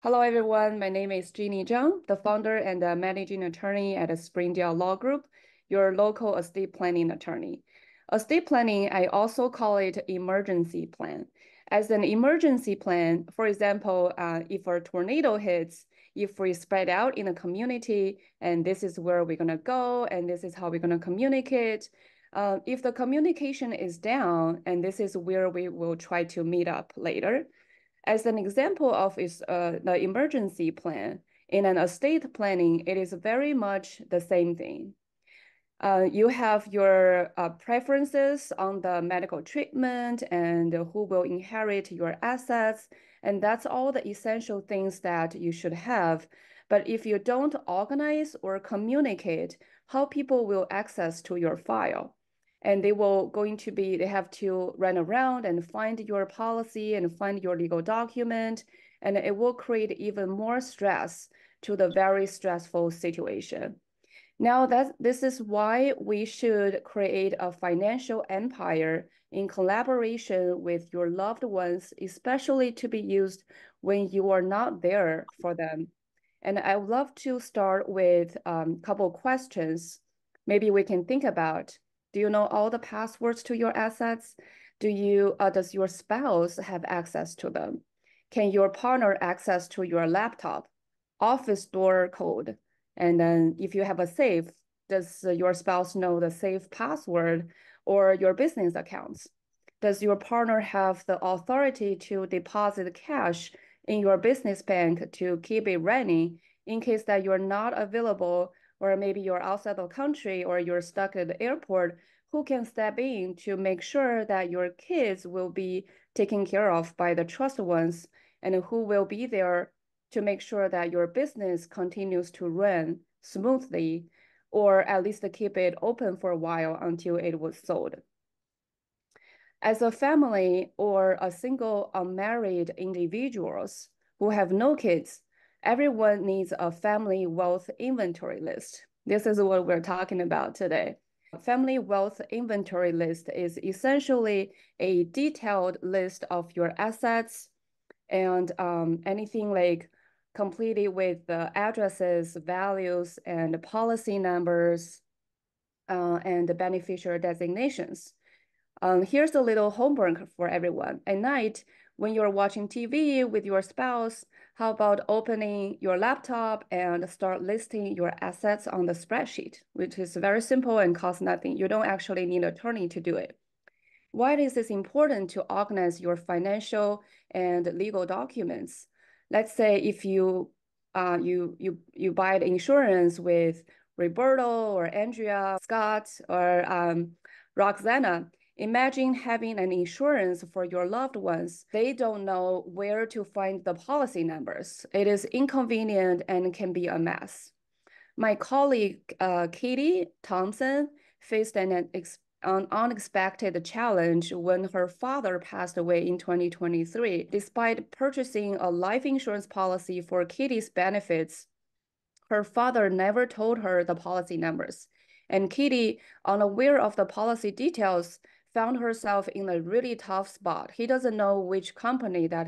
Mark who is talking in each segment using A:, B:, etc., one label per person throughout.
A: Hello, everyone. My name is Jeannie Zhang, the founder and managing attorney at Springdale Law Group, your local estate planning attorney. Estate planning, I also call it emergency plan. As an emergency plan, for example, if a tornado hits, if we spread out in a community, and this is where we're going to go, and this is how we're going to communicate. If the communication is down, and this is where we will try to meet up later. As an example of the emergency plan, in an estate planning, it is very much the same thing. You have your preferences on the medical treatment and who will inherit your assets, and that's all the essential things that you should have. But if you don't organize or communicate how people will access to your file, and they have to run around and find your policy and find your legal document, and it will create even more stress to the very stressful situation. Now this is why we should create a financial empire in collaboration with your loved ones, especially to be used when you are not there for them. And I would love to start with a couple questions. Maybe we can think about, do you know all the passwords to your assets? Does your spouse have access to them? Can your partner access to your laptop, office door code? And then if you have a safe, does your spouse know the safe password or your business accounts? Does your partner have the authority to deposit cash in your business bank to keep it running in case that you're not available, or maybe you're outside the country or you're stuck at the airport? Who can step in to make sure that your kids will be taken care of by the trusted ones, and who will be there to make sure that your business continues to run smoothly, or at least keep it open for a while until it was sold? As a family or a single unmarried individuals who have no kids, everyone needs a family wealth inventory list. This is what we're talking about today. Family wealth inventory list is essentially a detailed list of your assets and anything like completed with the addresses, values, and policy numbers, and the beneficiary designations. Here's a little homework for everyone. At night, when you're watching TV with your spouse, how about opening your laptop and start listing your assets on the spreadsheet, which is very simple and costs nothing. You don't actually need an attorney to do it. Why is this important to organize your financial and legal documents? Let's say if you buy the insurance with Roberto or Andrea, Scott, or Roxana. Imagine having an insurance for your loved ones. They don't know where to find the policy numbers. It is inconvenient and can be a mess. My colleague, Katie Thompson, faced an unexpected challenge when her father passed away in 2023. Despite purchasing a life insurance policy for Katie's benefits, her father never told her the policy numbers. And Katie, unaware of the policy details, found herself in a really tough spot. He doesn't know which company that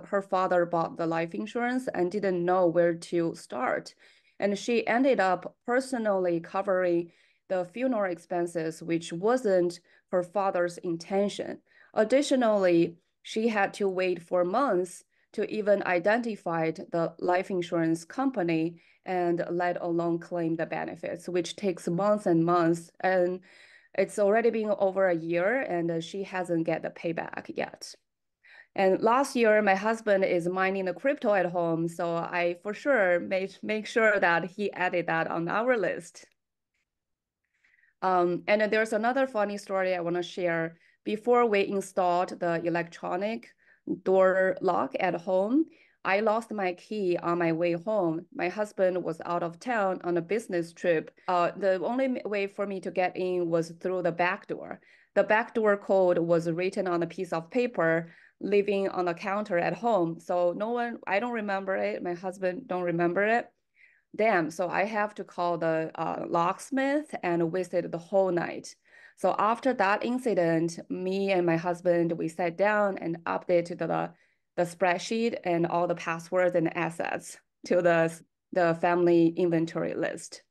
A: her father bought the life insurance and didn't know where to start. And she ended up personally covering the funeral expenses, which wasn't her father's intention. Additionally, she had to wait for months to even identify the life insurance company and let alone claim the benefits, which takes months and months. And it's already been over a year and she hasn't get the payback yet. And last year, my husband is mining the crypto at home, so I for sure make sure that he added that on our list. And there's another funny story I want to share. Before we installed the electronic door lock at home, I lost my key on my way home. My husband was out of town on a business trip. The only way for me to get in was through the back door. The back door code was written on a piece of paper, living on the counter at home. So I don't remember it. My husband don't remember it. Damn, so I have to call the locksmith and wasted the whole night. So after that incident, me and my husband, we sat down and updated the spreadsheet and all the passwords and assets to the family inventory list.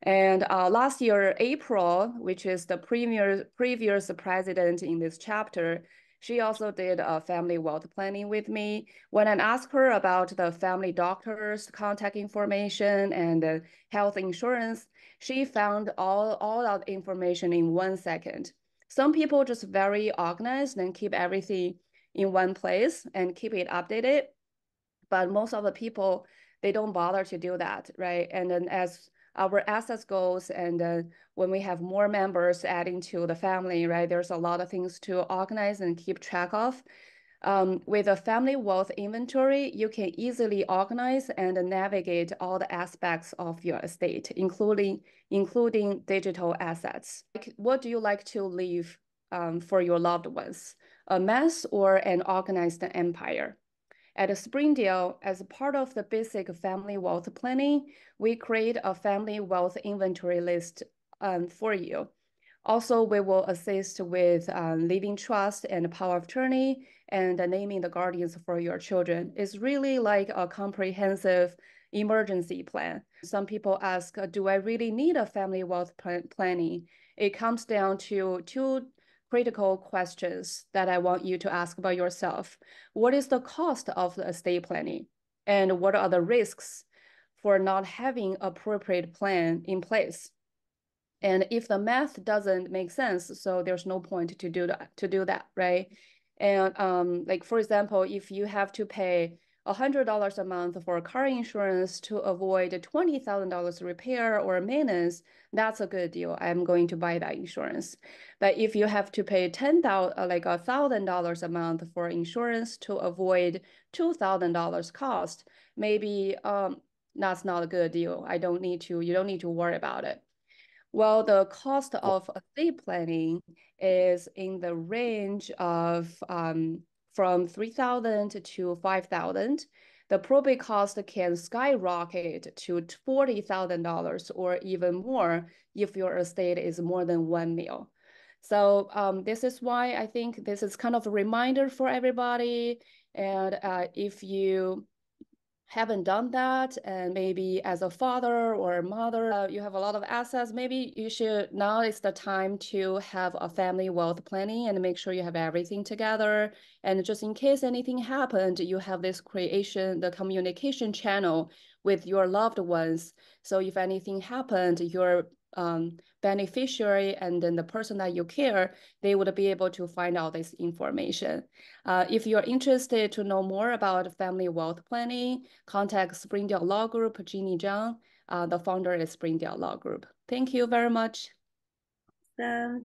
A: And last year, April, which is the previous president in this chapter, she also did a family wealth planning with me. When I asked her about the family doctor's contact information and health insurance, she found all that information in 1 second. Some people just very organized and keep everything in one place and keep it updated. But most of the people, they don't bother to do that, right? And then as our assets goes and when we have more members adding to the family, right, there's a lot of things to organize and keep track of. With a family wealth inventory, you can easily organize and navigate all the aspects of your estate, including digital assets. What do you like to leave for your loved ones? A mess or an organized empire? At Springdale, as part of the basic family wealth planning, we create a family wealth inventory list for you. Also, we will assist with living trust and power of attorney and naming the guardians for your children. It's really like a comprehensive emergency plan. Some people ask, do I really need a family wealth planning? It comes down to two critical questions that I want you to ask about yourself. What is the cost of the estate planning? And what are the risks for not having appropriate plan in place? And if the math doesn't make sense, so there's no point to do that, right? And like, for example, if you have to pay $100 a month for car insurance to avoid $20,000 repair or maintenance, that's a good deal. I'm going to buy that insurance. But if you have to pay $1,000 a month for insurance to avoid $2,000 cost, maybe that's not a good deal. You don't need to worry about it. Well, the cost of estate planning is in the range of from $3,000 to $5,000. The probate cost can skyrocket to $40,000 or even more if your estate is more than 1 mil. So this is why I think this is kind of a reminder for everybody. And if you haven't done that, and maybe as a father or a mother, you have a lot of assets, maybe you should, now is the time to have a family wealth planning and make sure you have everything together. And just in case anything happened, you have this the communication channel with your loved ones. So if anything happened, your beneficiary and then the person that you care, they would be able to find out this information. If you're interested to know more about family wealth planning, contact Springdale Law Group, Jeannie Zhang, the founder is Springdale Law Group. Thank you very much.